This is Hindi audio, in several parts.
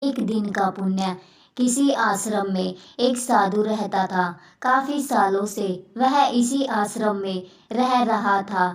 एक दिन का पुण्य। किसी आश्रम में एक साधु रहता था। काफी सालों से वह इसी आश्रम में रह रहा था।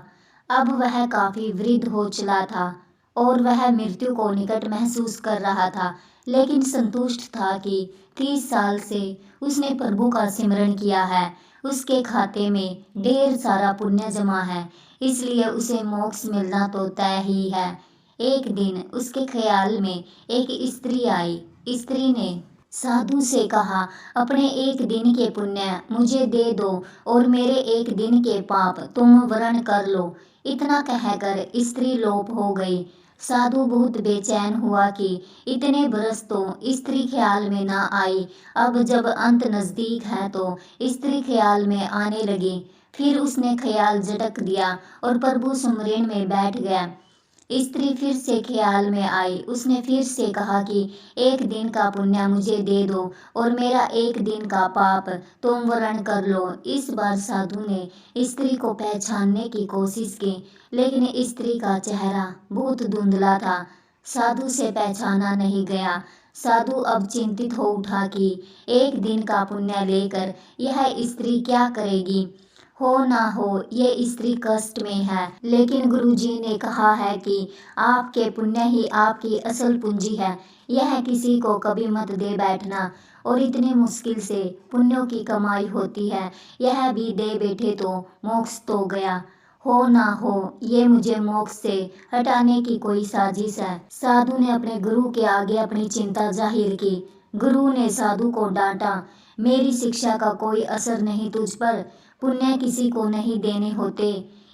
अब वह काफी वृद्ध हो चला था और वह मृत्यु को निकट महसूस कर रहा था, लेकिन संतुष्ट था कि 30 साल से उसने प्रभु का सिमरन किया है। उसके खाते में ढेर सारा पुण्य जमा है, इसलिए उसे मोक्ष मिलना तो तय ही है। एक दिन उसके ख्याल में एक स्त्री आई। स्त्री ने साधु से कहा, अपने एक दिन के पुण्य मुझे दे दो और मेरे एक दिन के पाप तुम वरण कर लो। इतना कहकर स्त्री लोप हो गई। साधु बहुत बेचैन हुआ कि इतने बरस तो स्त्री ख्याल में ना आई, अब जब अंत नजदीक है तो स्त्री ख्याल में आने लगी। फिर उसने ख्याल झटक दिया और प्रभु सुमरन में बैठ गया। स्त्री फिर से ख्याल में आई। उसने फिर से कहा कि एक दिन का पुण्य मुझे दे दो और मेरा एक दिन का पाप तुम वरण कर लो। इस बार साधु ने स्त्री को पहचानने की कोशिश की, लेकिन स्त्री का चेहरा बहुत धुंधला था। साधु से पहचाना नहीं गया। साधु अब चिंतित हो उठा कि एक दिन का पुण्य लेकर यह स्त्री क्या करेगी। हो ना हो ये स्त्री कष्ट में है, लेकिन गुरुजी ने कहा है कि आपके पुण्य ही आपकी असल पूंजी है। यह किसी को कभी मत दे बैठना, और इतनी मुश्किल से पुण्यों की कमाई होती है, यह भी दे बैठे तो मोक्ष तो गया। हो ना हो ये मुझे मोक्ष से हटाने की कोई साजिश है। साधु ने अपने गुरु के आगे अपनी चिंता जाहिर की। गुरु ने साधु को डांटा, मेरी शिक्षा का कोई असर नहीं तुझ पर। पुण्य किसी को नहीं देने होते,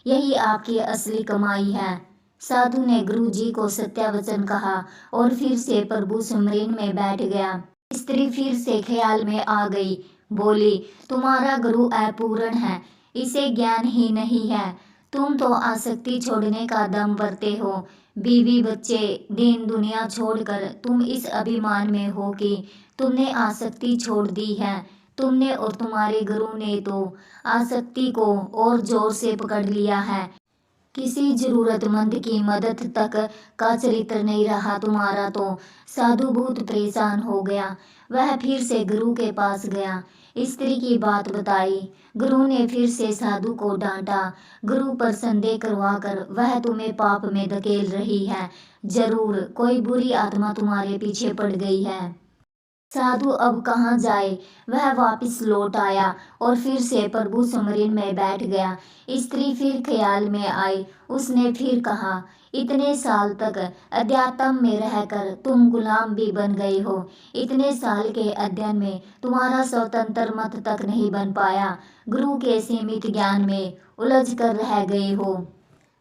यही आपकी असली कमाई है। साधु ने गुरु जी को सत्य वचन कहा और फिर से प्रभु सुमरन में बैठ गया। स्त्री फिर से ख्याल में आ गई। बोली, तुम्हारा गुरु अपूर्ण है, इसे ज्ञान ही नहीं है। तुम तो आसक्ति छोड़ने का दम भरते हो। बीवी बच्चे दीन दुनिया छोड़कर तुम इस अभिमान में हो कि तुमने आसक्ति छोड़ दी है। तुमने और तुम्हारे गुरु ने तो आसक्ति को और जोर से पकड़ लिया है। किसी जरूरतमंद की मदद तक का चरित्र नहीं रहा तुम्हारा तो। साधु बहुत परेशान हो गया। वह फिर से गुरु के पास गया, स्त्री की बात बताई। गुरु ने फिर से साधु को डांटा। गुरु पर संदेह करवाकर वह तुम्हें पाप में धकेल रही है। जरूर कोई बुरी आत्मा तुम्हारे पीछे पड़ गई है। साधु अब कहाँ जाए। वह वापस लौट आया और फिर से प्रभु सुमरन में बैठ गया। स्त्री फिर ख्याल में आई। उसने फिर कहा, इतने साल तक अध्यात्म में रहकर तुम गुलाम भी बन गए हो। इतने साल के अध्ययन में तुम्हारा स्वतंत्र मत तक नहीं बन पाया। गुरु के सीमित ज्ञान में उलझ कर रह गए हो।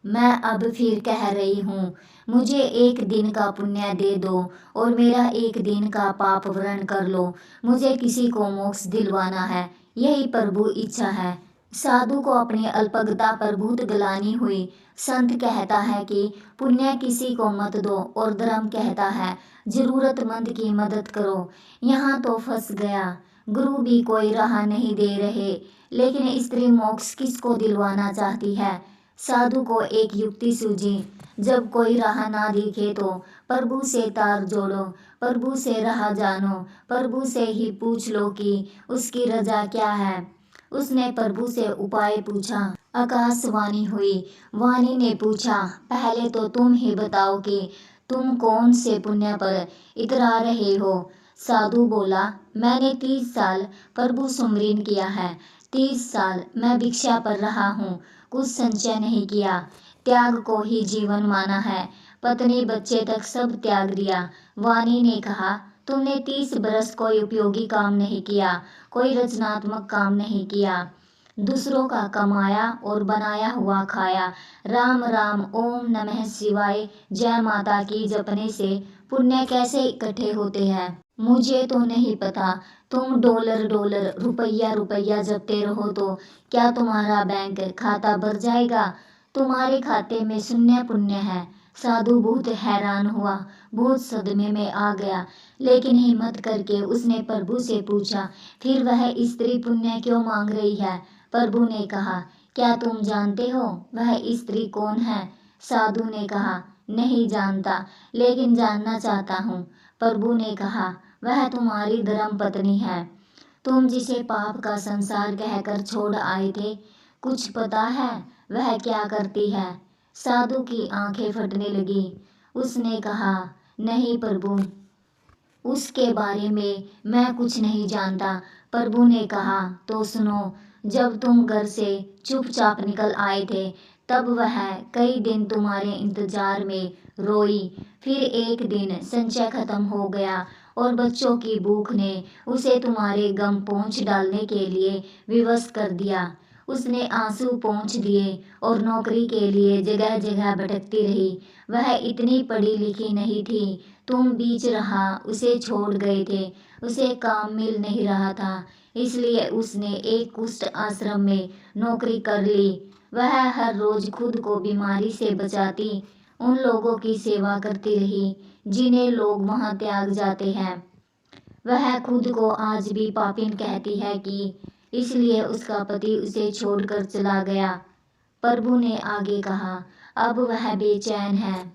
मैं अब फिर कह रही हूँ, मुझे एक दिन का पुण्य दे दो और मेरा एक दिन का पाप वरण कर लो। मुझे किसी को मोक्ष दिलवाना है, यही प्रभु इच्छा है। साधु को अपनी अल्पज्ञता पर बहुत ग्लानि हुई। संत कहता है कि पुण्य किसी को मत दो और धर्म कहता है जरूरतमंद की मदद करो। यहाँ तो फंस गया। गुरु भी कोई राह नहीं दे रहे, लेकिन स्त्री मोक्ष किसको दिलवाना चाहती है। साधु को एक युक्ति सूझी, जब कोई राह ना दिखे तो प्रभु से तार जोड़ो, प्रभु से राह जानो, प्रभु से ही पूछ लो कि उसकी रजा क्या है। उसने प्रभु से उपाय पूछा। आकाशवाणी हुई। वाणी ने पूछा, पहले तो तुम ही बताओ कि तुम कौन से पुण्य पर इतरा रहे हो। साधु बोला, मैंने 30 साल प्रभु सुमरन किया है। 30 साल मैं भिक्षा पर रहा हूँ, कुछ संचय नहीं किया, त्याग को ही जीवन माना है। पत्नी बच्चे तक सब त्याग दिया। वाणी ने कहा, तुमने 30 बरस कोई उपयोगी काम नहीं किया, कोई रचनात्मक काम नहीं किया। दूसरों का कमाया और बनाया हुआ खाया। राम राम ओम नमः शिवाय जय माता की जपने से पुण्य कैसे इकट्ठे होते हैं मुझे तो नहीं पता। तुम डॉलर डॉलर रुपया रुपया जपते रहो तो क्या तुम्हारा बैंक खाता भर जाएगा। तुम्हारे खाते में शून्य पुण्य है। साधु बहुत हैरान हुआ, बहुत सदमे में आ गया, लेकिन हिम्मत करके उसने प्रभु से पूछा, फिर वह स्त्री पुण्य क्यों मांग रही है। प्रभु ने कहा, क्या तुम जानते हो वह स्त्री कौन है। साधु ने कहा, नहीं जानता, लेकिन जानना चाहता हूँ। प्रभु ने कहा, वह तुम्हारी धर्म पत्नी है, तुम जिसे पाप का संसार कहकर छोड़ आए थे। कुछ पता है वह क्या करती है? साधु की आंखें फटने लगी। उसने कहा, नहीं प्रभु, उसके बारे में मैं कुछ नहीं जानता। प्रभु ने कहा, तो सुनो, जब तुम घर से चुपचाप निकल आए थे तब वह कई दिन तुम्हारे इंतजार में रोई। फिर एक दिन संचय खत्म हो गया और बच्चों की भूख ने उसे तुम्हारे गम पोंछ डालने के लिए विवश कर दिया। उसने आंसू पोंछ दिए और नौकरी के लिए जगह जगह भटकती रही। वह इतनी पढ़ी लिखी नहीं थी, तुम बीच राह उसे छोड़ गए थे। उसे काम मिल नहीं रहा था, इसलिए उसने एक कुष्ठ आश्रम में नौकरी कर ली। वह हर रोज खुद को बीमारी से बचाती उन लोगों की सेवा करती रही जिन्हें लोग वहां त्याग जाते हैं। वह खुद को आज भी पापिन कहती है कि इसलिए उसका पति उसे छोड़कर चला गया। प्रभु ने आगे कहा, अब वह बेचैन है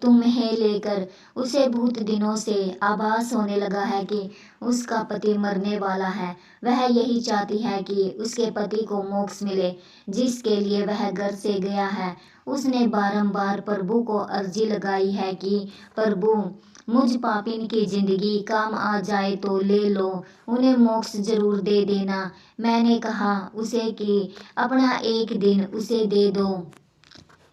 तुम्हें लेकर। उसे बहुत दिनों से आभास होने लगा है कि उसका पति मरने वाला है। वह यही चाहती है कि उसके पति को मोक्ष मिले, जिसके लिए वह घर से गया है। उसने बारंबार प्रभु को अर्जी लगाई है कि प्रभु, मुझ पापिन की जिंदगी काम आ जाए तो ले लो, उन्हें मोक्ष जरूर दे देना। मैंने कहा उसे कि अपना एक दिन उसे दे दो।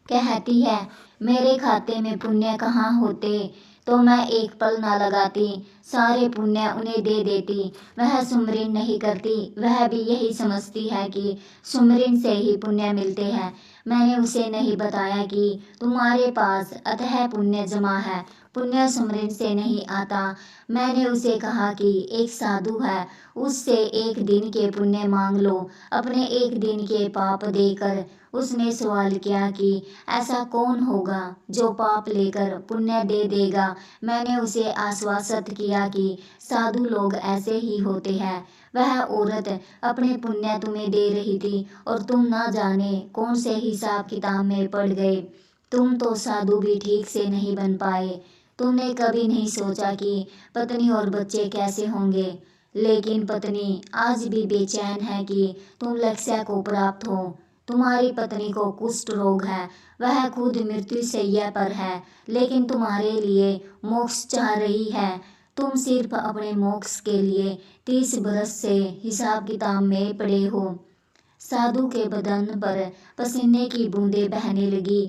कहती है, मेरे खाते में पुण्य कहाँ होते तो मैं एक पल ना लगाती, सारे पुण्य उन्हें दे देती। वह सुमरिन नहीं करती, वह भी यही समझती है कि सुमरिन से ही पुण्य मिलते हैं। मैंने उसे नहीं बताया कि तुम्हारे पास अथाह पुण्य जमा है, पुण्य सुमरिन से नहीं आता। मैंने उसे कहा कि एक साधु है, उससे एक दिन के पुण्य मांग लो, अपने एक दिन के पाप देकर। उसने सवाल किया कि ऐसा कौन होगा जो पाप लेकर पुण्य दे देगा। मैंने उसे आश्वासित किया कि साधु लोग ऐसे ही होते हैं। वह औरत अपने पुण्य तुम्हें दे रही थी और तुम ना जाने कौन से हिसाब किताब में पड़ गए। तुम तो साधु भी ठीक से नहीं बन पाए। तुमने कभी नहीं सोचा कि पत्नी और बच्चे कैसे होंगे, लेकिन पत्नी आज भी बेचैन है कि तुम लक्ष्य को प्राप्त हो। तुम्हारी पत्नी को कुष्ठ रोग है, वह खुद मृत्यु शैया पर है, लेकिन तुम्हारे लिए मोक्ष चाह रही है। तुम सिर्फ अपने मोक्ष के लिए 30 बरस से हिसाब किताब में पड़े हो। साधु के बदन पर पसीने की बूंदें बहने लगी,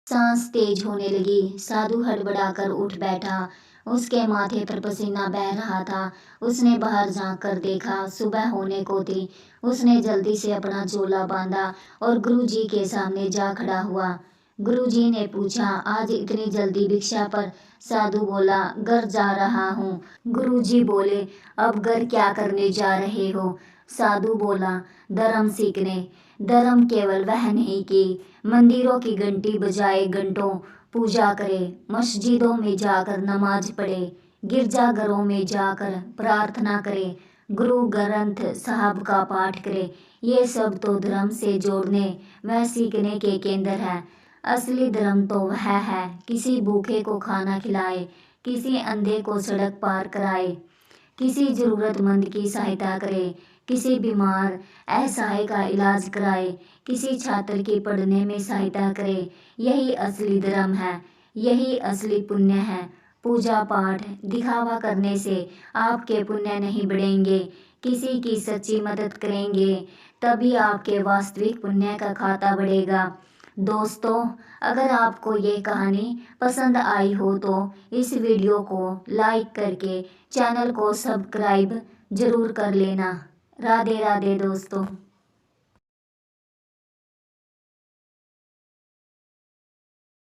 सांस तेज होने लगी। साधु हड़बड़ाकर उठ बैठा, उसके माथे पर पसीना बह रहा था। उसने बाहर झांक कर देखा, सुबह होने को थी। उसने जल्दी से अपना झोला बांधा और गुरुजी के सामने जा खड़ा हुआ। गुरुजी ने पूछा, आज इतनी जल्दी भिक्षा पर? साधु बोला, घर जा रहा हूँ। गुरुजी बोले, अब घर क्या करने जा रहे हो? साधु बोला, धर्म सीखने। धर्म केवल वह नहीं कि मंदिरों की घंटी बजाए घंटों पूजा करे, मस्जिदों में जाकर नमाज पढ़े, गिरजाघरों में जाकर प्रार्थना करे, गुरु ग्रंथ साहब का पाठ करे। ये सब तो धर्म से जोड़ने व सीखने के केंद्र है। असली धर्म तो वह है किसी भूखे को खाना खिलाए, किसी अंधे को सड़क पार कराए, किसी जरूरतमंद की सहायता करे, किसी बीमार असहाय का इलाज कराए, किसी छात्र की पढ़ने में सहायता करे। यही असली धर्म है, यही असली पुण्य है। पूजा पाठ दिखावा करने से आपके पुण्य नहीं बढ़ेंगे। किसी की सच्ची मदद करेंगे तभी आपके वास्तविक पुण्य का खाता बढ़ेगा। दोस्तों, अगर आपको ये कहानी पसंद आई हो तो इस वीडियो को लाइक करके चैनल को सब्सक्राइब जरूर कर लेना। राधे राधे दोस्तों।